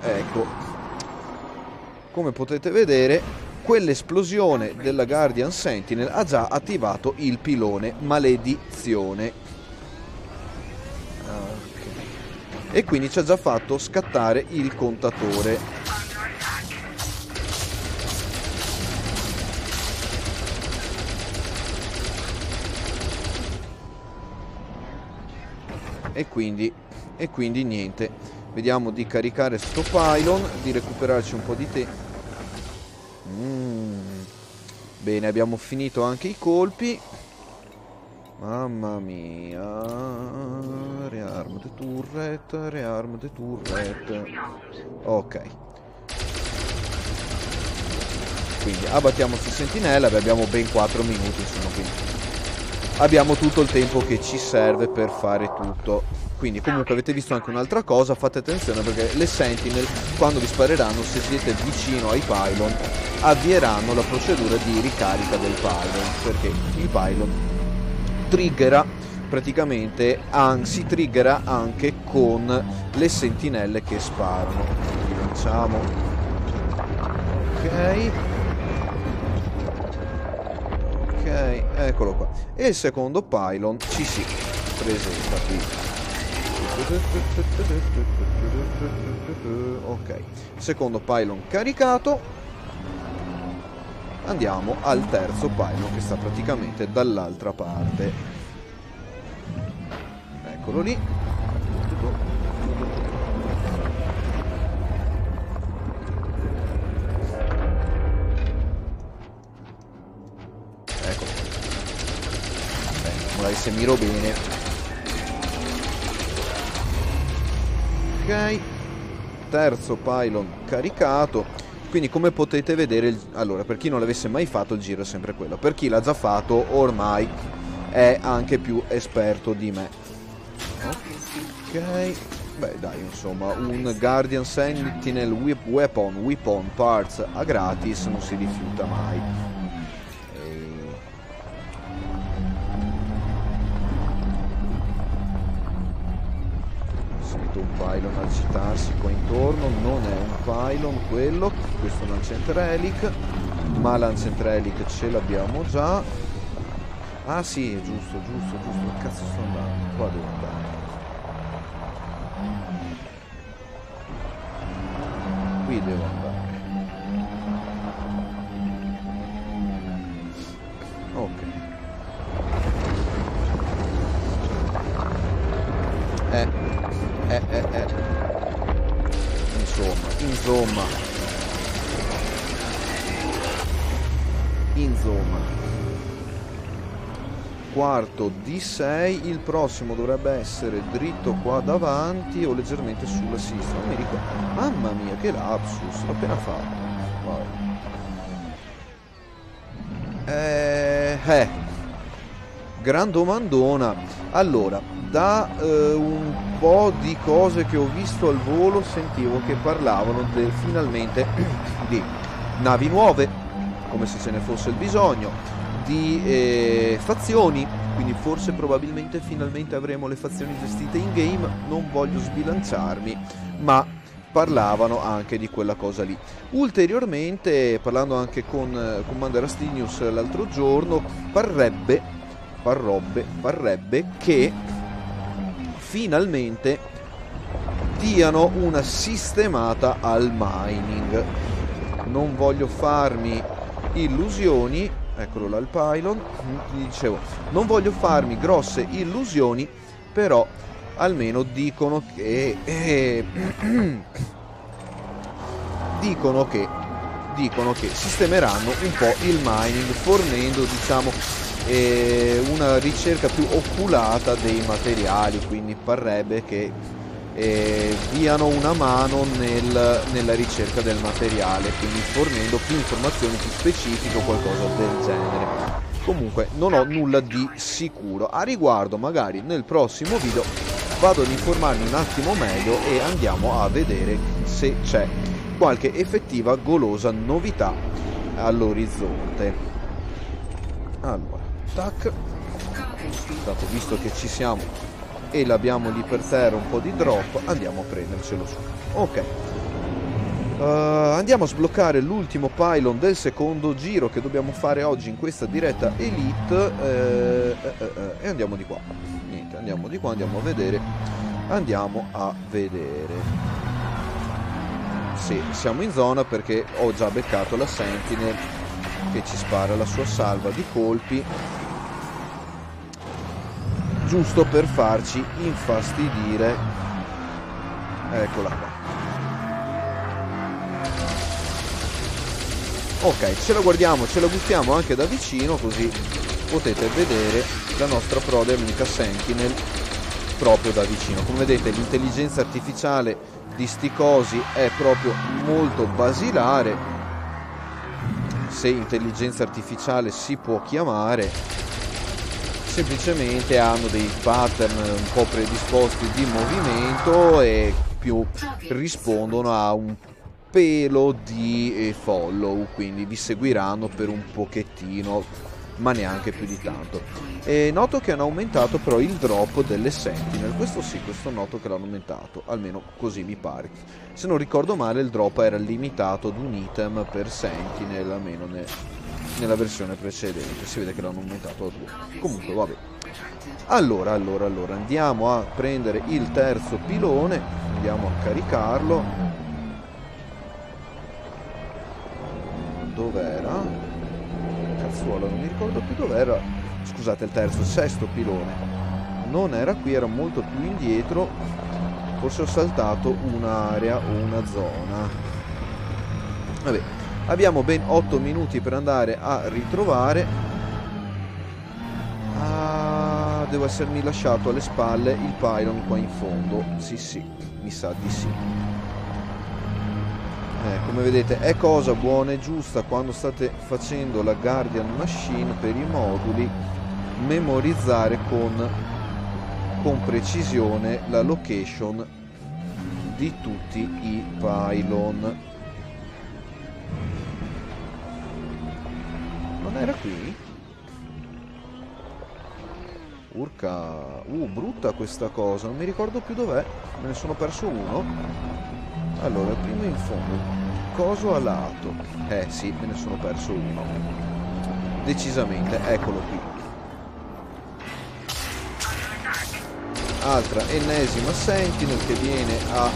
Speaker 1: ecco, come potete vedere, quell'esplosione della Guardian Sentinel ha già attivato il pilone maledizione. Okay. E quindi ci ha già fatto scattare il contatore. E quindi niente, vediamo di caricare sto pylon, di recuperarci un po' di tempo. Bene, abbiamo finito anche i colpi. Mamma mia. Rearm the turret, rearm the turret. Ok. Quindi abbattiamo su sentinella, abbiamo ben 4 minuti, insomma, quindi abbiamo tutto il tempo che ci serve per fare tutto. Quindi comunque avete visto anche un'altra cosa, fate attenzione perché le sentinel quando vi spareranno, se siete vicino ai pylon, avvieranno la procedura di ricarica del pylon, perché il pylon triggera praticamente, si triggera anche con le sentinelle che sparano. Quindi lanciamo. Ok. Ok, eccolo qua. E il secondo pylon ci si presenta qui. Ok, secondo pylon caricato. Andiamo al terzo pylon che sta praticamente dall'altra parte. Eccolo lì. Ecco. Magari se miro bene. Ok, terzo pylon caricato. Quindi come potete vedere, allora, per chi non l'avesse mai fatto il giro è sempre quello, per chi l'ha già fatto ormai è anche più esperto di me. Ok, beh dai, insomma, un Guardian Sentinel Weapon Parts a gratis non si rifiuta mai. Un pylon a agitarsi qua intorno, non è un pylon quello, questo è un Ancient Relic, ma l'Ancient Relic ce l'abbiamo già. Ah sì, giusto, che cazzo sto andando? Qua devo andare. Qui devo andare. Ok. insomma, quarto D6, il prossimo dovrebbe essere dritto qua davanti o leggermente sulla sinistra, non mi ricordo. Mamma mia, che lapsus, l'ho appena fatto. Gran domandona. Allora, da un po' di cose che ho visto al volo sentivo che parlavano finalmente di navi nuove, come se ce ne fosse il bisogno, di fazioni, quindi forse probabilmente finalmente avremo le fazioni gestite in game. Non voglio sbilanciarmi, ma parlavano anche di quella cosa lì. Ulteriormente, parlando anche con Commander Astinius l'altro giorno, parrebbe che finalmente diano una sistemata al mining. Non voglio farmi illusioni, eccolo là il pylon, dicevo, non voglio farmi grosse illusioni, però almeno dicono che sistemeranno un po' il mining, fornendo, diciamo, una ricerca più oculata dei materiali, quindi parrebbe che diano una mano nella ricerca del materiale, quindi fornendo più informazioni, più specifiche o qualcosa del genere. Comunque non ho nulla di sicuro a riguardo, magari nel prossimo video vado ad informarmi un attimo meglio e andiamo a vedere se c'è qualche effettiva golosa novità all'orizzonte. Allora, tac, dato visto che ci siamo e l'abbiamo lì per terra un po' di drop, andiamo a prendercelo su. Ok, andiamo a sbloccare l'ultimo pylon del secondo giro che dobbiamo fare oggi in questa diretta elite, e andiamo di qua. Niente, andiamo di qua, andiamo a vedere. Sì, siamo in zona perché ho già beccato la Sentinel che ci spara la sua salva di colpi, giusto per farci infastidire. Eccola qua. Ok, ce la guardiamo, ce la gustiamo anche da vicino, così potete vedere la nostra prode amica Sentinel proprio da vicino. Come vedete, l'intelligenza artificiale di sti cosi è proprio molto basilare, se intelligenza artificiale si può chiamare. Semplicemente hanno dei pattern un po' predisposti di movimento e più rispondono a un pelo di follow, quindi vi seguiranno per un pochettino, ma neanche più di tanto. E noto che hanno aumentato però il drop delle Sentinel, questo sì, questo noto che l'hanno aumentato, almeno così mi pare. Se non ricordo male il drop era limitato ad un item per Sentinel, almeno nella versione precedente, si vede che l'hanno aumentato a 2. Comunque vabbè. Allora andiamo a prendere il terzo pilone, andiamo a caricarlo. Dov'era? Cazzuola, non mi ricordo più dov'era. Scusate, il sesto pilone non era qui, era molto più indietro. Forse ho saltato un'area o una zona. Vabbè, abbiamo ben 8 minuti per andare a ritrovare. Devo essermi lasciato alle spalle il pylon qua in fondo. Sì, mi sa di sì. Come vedete è cosa buona e giusta quando state facendo la Guardian Machine per i moduli, memorizzare con precisione la location di tutti i pylon. Non era qui? Urca, brutta questa cosa, non mi ricordo più dov'è, me ne sono perso uno. Allora, il primo in fondo, coso a lato, sì, me ne sono perso uno, decisamente, eccolo qui. Altra ennesima Sentinel che viene a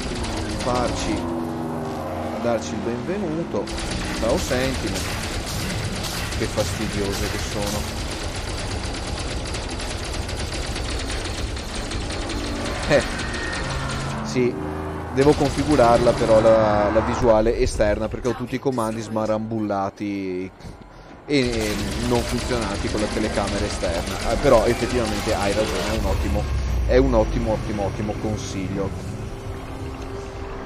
Speaker 1: darci il benvenuto. Ciao Sentinel, che fastidiose che sono. Sì, Devo configurarla però la visuale esterna, perché ho tutti i comandi smarambullati e non funzionanti con la telecamera esterna. Però effettivamente hai ragione, è un ottimo consiglio.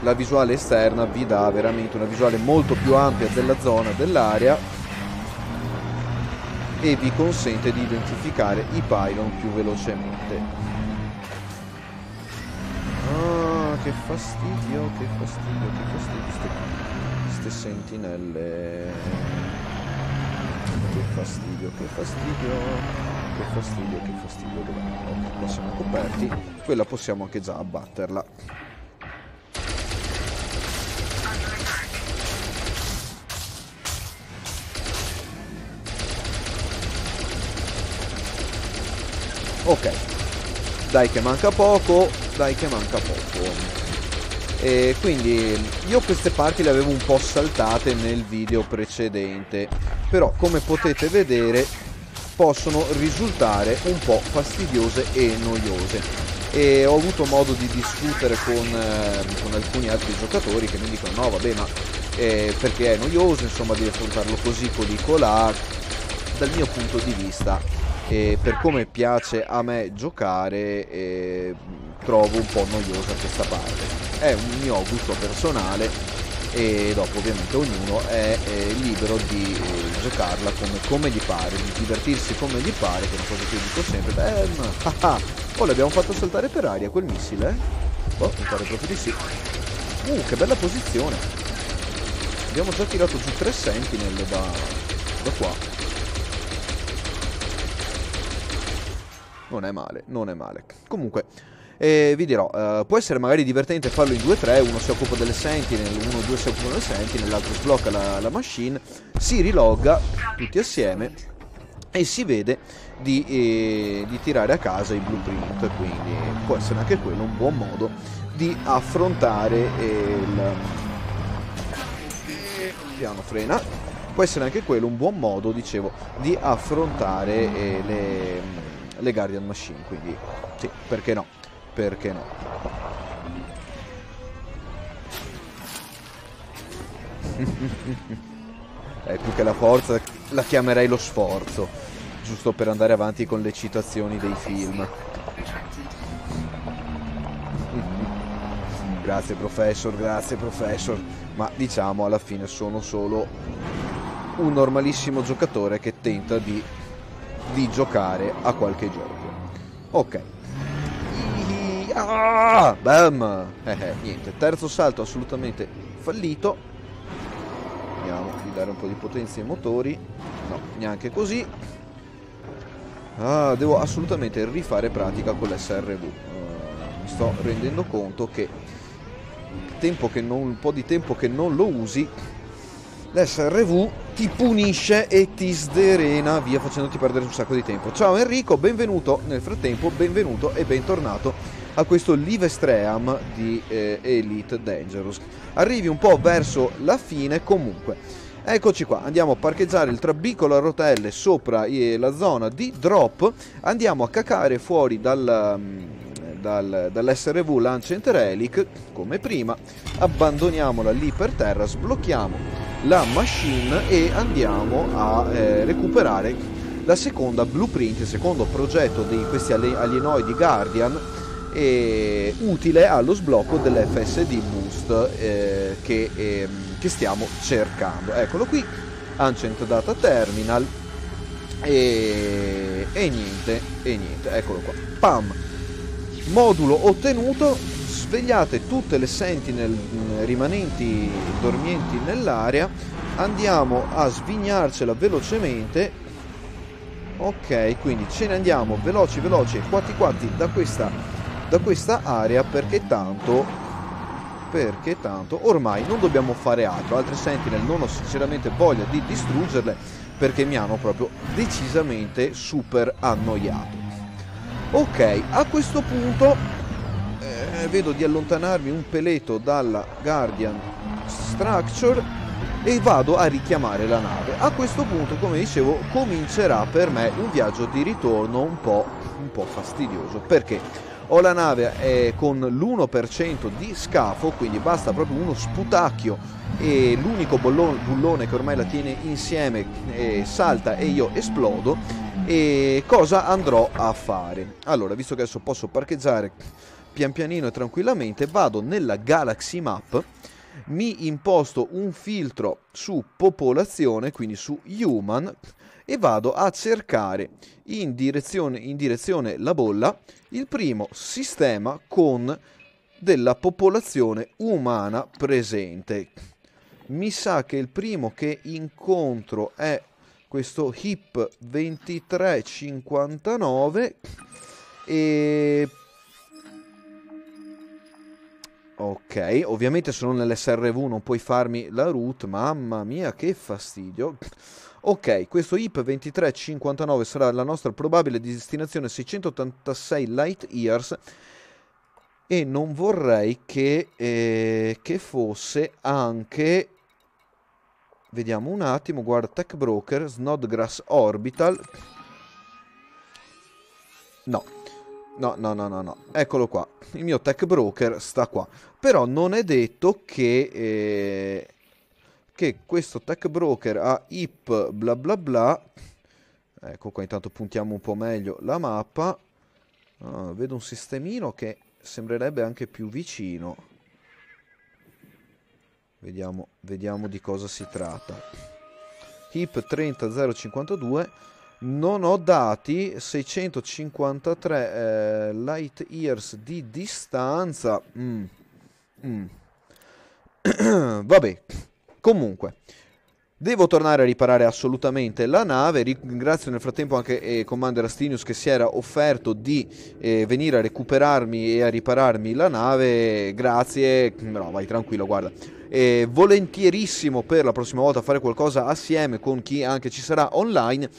Speaker 1: La visuale esterna vi dà veramente una visuale molto più ampia della zona, dell'area, e vi consente di identificare i pylon più velocemente. Ah, che fastidio ste sentinelle. Che fastidio. Dov'è? Ok, qua siamo coperti. Quella possiamo anche già abbatterla. Ok, dai che manca poco. E quindi io queste parti le avevo un po' saltate nel video precedente, però come potete vedere possono risultare un po' fastidiose e noiose, e ho avuto modo di discutere con alcuni altri giocatori che mi dicono no vabbè, ma perché è noioso, insomma devi affrontarlo così colà. Dal mio punto di vista, per come piace a me giocare, trovo un po' noiosa questa parte. È un mio gusto personale e dopo ovviamente ognuno è libero di giocarla come gli pare, di divertirsi come gli pare, che è una cosa che io dico sempre. Oh, l'abbiamo fatto saltare per aria quel missile? Oh, mi pare proprio di sì. Che bella posizione. Abbiamo già tirato giù 3 sentinel da qua. Non è male. Comunque, vi dirò, può essere magari divertente farlo in 2-3, uno si occupa delle sentinel, uno o due si occupano delle sentinel, l'altro sblocca la machine, si rilogga tutti assieme e si vede di tirare a casa i blueprint, quindi può essere anche quello un buon modo di affrontare piano frena. Può essere anche quello un buon modo, dicevo, di affrontare le Guardian Machine, quindi sì, perché no? Più che la forza la chiamerei lo sforzo, giusto per andare avanti con le citazioni dei film. Grazie professor, ma diciamo alla fine sono solo un normalissimo giocatore che tenta di giocare a qualche gioco. Ok. Bam! Niente, terzo salto assolutamente fallito. Vediamo di dare un po' di potenza ai motori. No, neanche così. Devo assolutamente rifare pratica con l'SRV. Mi sto rendendo conto che un po' di tempo che non lo usi, l'SRV ti punisce e ti sdrena via, facendoti perdere un sacco di tempo. Ciao Enrico, benvenuto nel frattempo, benvenuto e bentornato a questo Live Stream di Elite Dangerous. Arrivi un po' verso la fine, comunque. Eccoci qua, andiamo a parcheggiare il trabicolo a rotelle sopra la zona di drop, andiamo a cacare fuori dall'SRV Lancet Relic come prima, abbandoniamola lì per terra, sblocchiamo la machine e andiamo a recuperare la seconda blueprint, il secondo progetto di questi alienoidi Guardian, utile allo sblocco dell'FSD boost che stiamo cercando. Eccolo qui, Ancient Data Terminal, e niente, eccolo qua, pam, modulo ottenuto. Svegliate tutte le sentinel rimanenti dormienti nell'area, andiamo a svignarcela velocemente. Ok, quindi ce ne andiamo veloci e quatti da questa area, perché tanto ormai non dobbiamo fare altro. Altre sentinel non ho sinceramente voglia di distruggerle, perché mi hanno proprio decisamente super annoiato. Ok, a questo punto vedo di allontanarmi un peletto dalla Guardian Structure e vado a richiamare la nave. A questo punto, come dicevo, comincerà per me un viaggio di ritorno un po' fastidioso, perché Ho la nave con l'1% di scafo, quindi basta proprio uno sputacchio e l'unico bullone che ormai la tiene insieme salta e io esplodo. E cosa andrò a fare? Allora, visto che adesso posso parcheggiare pian pianino e tranquillamente, vado nella Galaxy Map, mi imposto un filtro su popolazione, quindi su human, e vado a cercare in direzione la bolla il primo sistema con della popolazione umana presente. Mi sa che il primo che incontro è questo HIP 2359 e... ok, ovviamente sono nell'SRV, non puoi farmi la route, mamma mia che fastidio. Ok, questo HIP 2359 sarà la nostra probabile destinazione 686 light years e non vorrei che fosse anche... Vediamo un attimo, guarda, Tech Broker, Snodgrass Orbital. No, no, eccolo qua, il mio Tech Broker sta qua. Però non è detto che questo Tech Broker ha IP bla bla bla. Ecco qua, intanto puntiamo un po' meglio la mappa. Vedo un sistemino che sembrerebbe anche più vicino. Vediamo di cosa si tratta. HIP 30052. Non ho dati. 653 light years di distanza. Vabbè. Comunque, devo tornare a riparare assolutamente la nave. Ringrazio nel frattempo anche Commander Astinius che si era offerto di venire a recuperarmi e a ripararmi la nave. Grazie. No, vai tranquillo, guarda. Volentierissimo per la prossima volta fare qualcosa assieme con chi anche ci sarà online.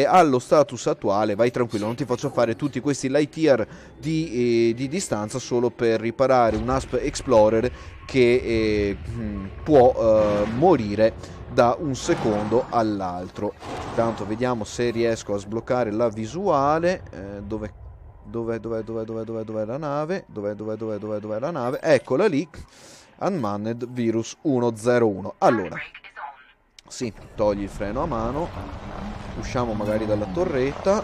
Speaker 1: Allo status attuale, vai tranquillo, non ti faccio fare tutti questi light year di distanza solo per riparare un Asp Explorer che può morire da un secondo all'altro. Intanto vediamo se riesco a sbloccare la visuale. Dov'è la nave? Dov'è la nave? Eccola lì. Unmanned Virus 101. Allora, sì, togli il freno a mano, usciamo magari dalla torretta,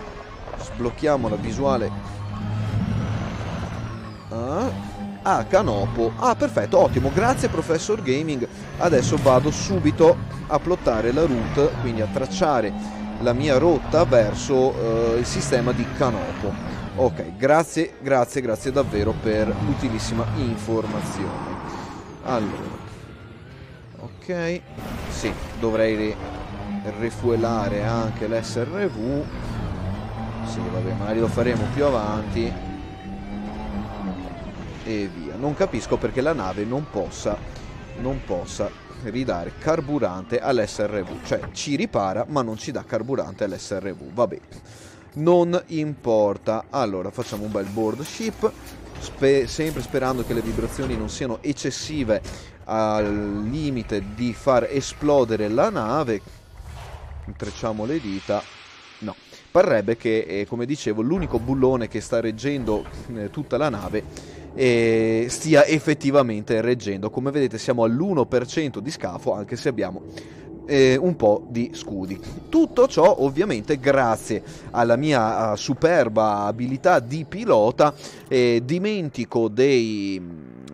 Speaker 1: sblocchiamo la visuale. Canopo. Perfetto, ottimo, grazie Professor Gaming. Adesso vado subito a plottare la route, quindi a tracciare la mia rotta verso il sistema di Canopo. Ok, grazie davvero per l'utilissima informazione. Allora, ok, sì, dovrei refuelare anche l'SRV. Sì, vabbè, magari lo faremo più avanti. E via. Non capisco perché la nave non possa ridare carburante all'SRV. Cioè, ci ripara, ma non ci dà carburante all'SRV. Vabbè, non importa. Allora, facciamo un bel board ship. Sempre sperando che le vibrazioni non siano eccessive al limite di far esplodere la nave. Intrecciamo le dita. No, parrebbe che, come dicevo, l'unico bullone che sta reggendo tutta la nave stia effettivamente reggendo. Come vedete siamo all'1% di scafo, anche se abbiamo un po' di scudi. Tutto ciò ovviamente grazie alla mia superba abilità di pilota. Dimentico dei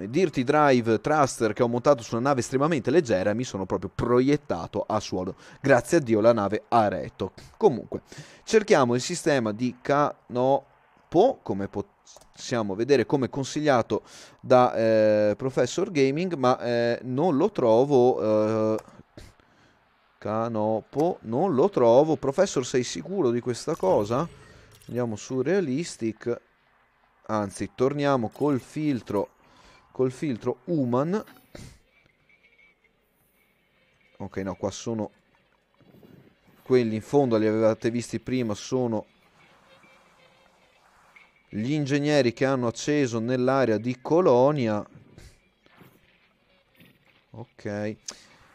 Speaker 1: Dirty Drive Thruster che ho montato su una nave estremamente leggera e mi sono proprio proiettato a suolo. Grazie a Dio la nave ha retto. Comunque, cerchiamo il sistema di Canopo, come possiamo vedere, come consigliato da Professor Gaming, ma non lo trovo. Canopo, non lo trovo. Professor, sei sicuro di questa cosa? Andiamo su Realistic. Anzi, torniamo col filtro Human. Ok, no, qua sono quelli in fondo, li avevate visti prima, sono gli ingegneri che hanno acceso nell'area di Colonia. Ok.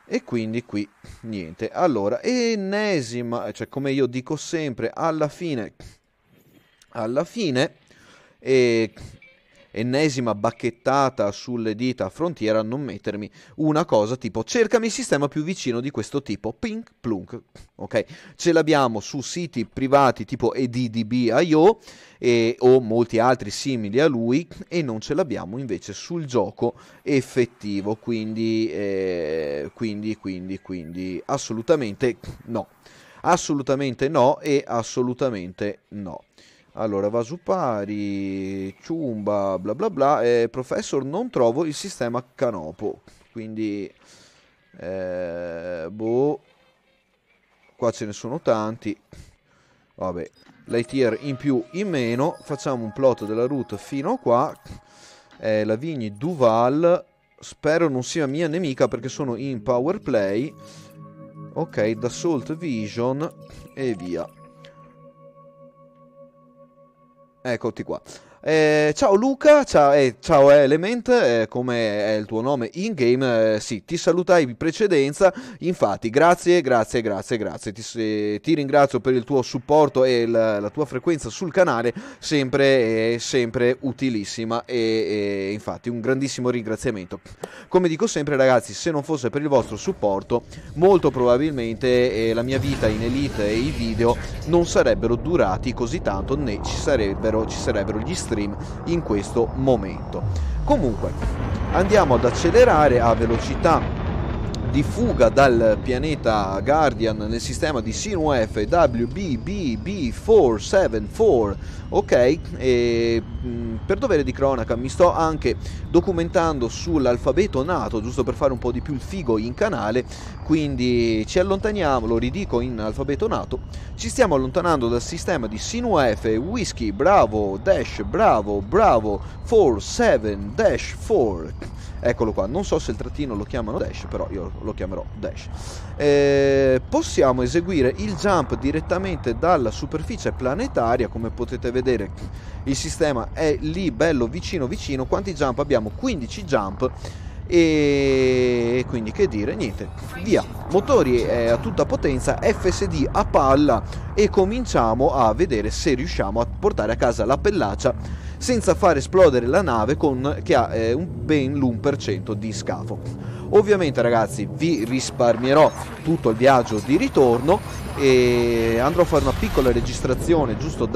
Speaker 1: E quindi qui niente. Allora, ennesima, cioè come io dico sempre, alla fine e ennesima bacchettata sulle dita a frontiera, non mettermi una cosa tipo cercami il sistema più vicino di questo tipo, pink plunk, ok? Ce l'abbiamo su siti privati tipo EDDB.io o molti altri simili a lui, e non ce l'abbiamo invece sul gioco effettivo, quindi assolutamente no. Assolutamente no e assolutamente no. Allora, Vasupari, Ciumba, bla bla bla, Professor, non trovo il sistema Canopo, quindi, boh, qua ce ne sono tanti, vabbè, Lightyear in più, in meno, facciamo un plot della route fino a qua, Lavigny Duval, spero non sia mia nemica perché sono in power play, ok, Dassault Vision e via. Eccoti qua. Ciao Luca, ciao Element, come è il tuo nome in game? Sì, ti salutai in precedenza, infatti grazie, ti ringrazio per il tuo supporto e la tua frequenza sul canale, sempre utilissima e infatti un grandissimo ringraziamento. Come dico sempre ragazzi, se non fosse per il vostro supporto, molto probabilmente la mia vita in Elite e i video non sarebbero durati così tanto, né ci sarebbero gli stream in questo momento. Comunque andiamo ad accelerare a velocità di fuga dal pianeta Guardian nel sistema di Sinwef WBBB474, ok? E per dovere di cronaca mi sto anche documentando sull'alfabeto nato, giusto per fare un po' di più il figo in canale, quindi ci allontaniamo, lo ridico in alfabeto nato, ci stiamo allontanando dal sistema di Sinwef Whiskey Bravo Dash Bravo Bravo 47-4. Eccolo qua, non so se il trattino lo chiamano dash, però io lo chiamerò dash. Possiamo eseguire il jump direttamente dalla superficie planetaria, come potete vedere il sistema è lì bello vicino. Quanti jump abbiamo? 15 jump. E quindi che dire, niente, via, motori a tutta potenza, FSD a palla e cominciamo a vedere se riusciamo a portare a casa la pellaccia senza far esplodere la nave che ha ben l'1% di scafo. Ovviamente ragazzi vi risparmierò tutto il viaggio di ritorno e andrò a fare una piccola registrazione giusto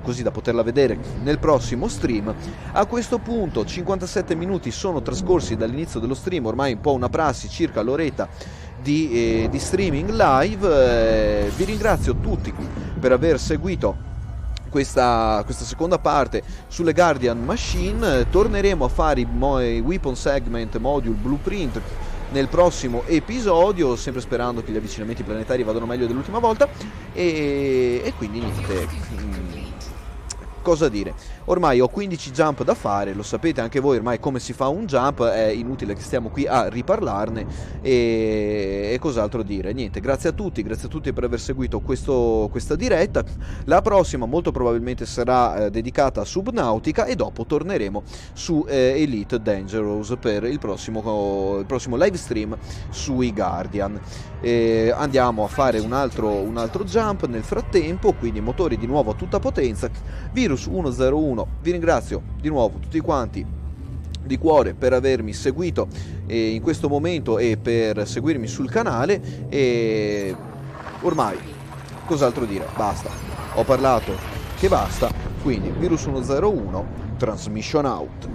Speaker 1: così da poterla vedere nel prossimo stream. A questo punto 57 minuti sono trascorsi dall'inizio dello stream, ormai un po' una prassi, circa l'oretta di streaming live. Vi ringrazio tutti per aver seguito questa seconda parte sulle Guardian Machine. Torneremo a fare i Weapon Segment Module Blueprint nel prossimo episodio, sempre sperando che gli avvicinamenti planetari vadano meglio dell'ultima volta e quindi niente, cosa dire, ormai ho 15 jump da fare, lo sapete anche voi ormai come si fa un jump, è inutile che stiamo qui a riparlarne e cos'altro dire, niente, grazie a tutti per aver seguito questa diretta. La prossima molto probabilmente sarà dedicata a Subnautica e dopo torneremo su Elite Dangerous per il prossimo live stream sui Guardian. Andiamo a fare un altro jump nel frattempo, quindi motori di nuovo a tutta potenza. Virus 101, vi ringrazio di nuovo tutti quanti di cuore per avermi seguito in questo momento e per seguirmi sul canale e ormai cos'altro dire, basta, ho parlato che basta, quindi Virus 101 transmission out.